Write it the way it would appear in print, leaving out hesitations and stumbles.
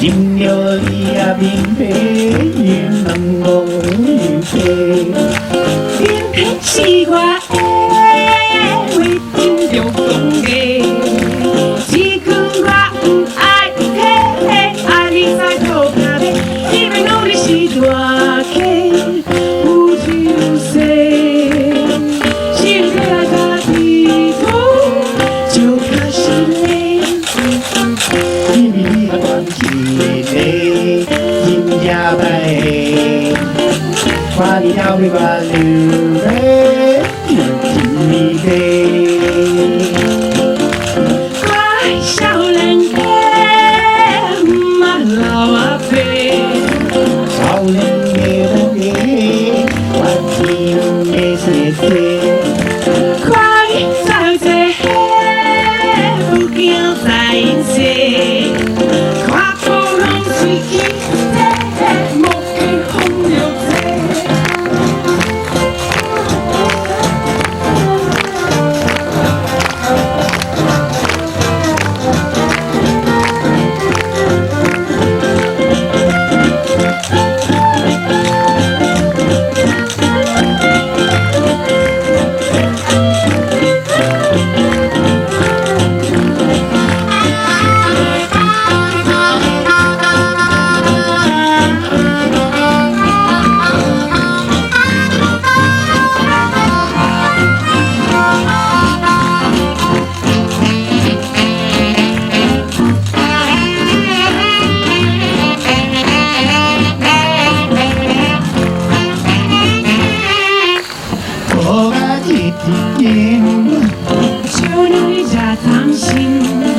金牛里呀明白，云南我明白。天平是我的，为天着讲的。只管我不爱你，爱你在土下面，因为努力是大客，有钱有势，心态较低头，就较心累。你比我关心的，真正歹。看你了比我流泪，真美丽。我少年家，毋捌老阿伯。少年的风雨，我天的世界。看伊在这，不惊在因世。看土拢水起地，莫去风流济。我一天少女才贪心。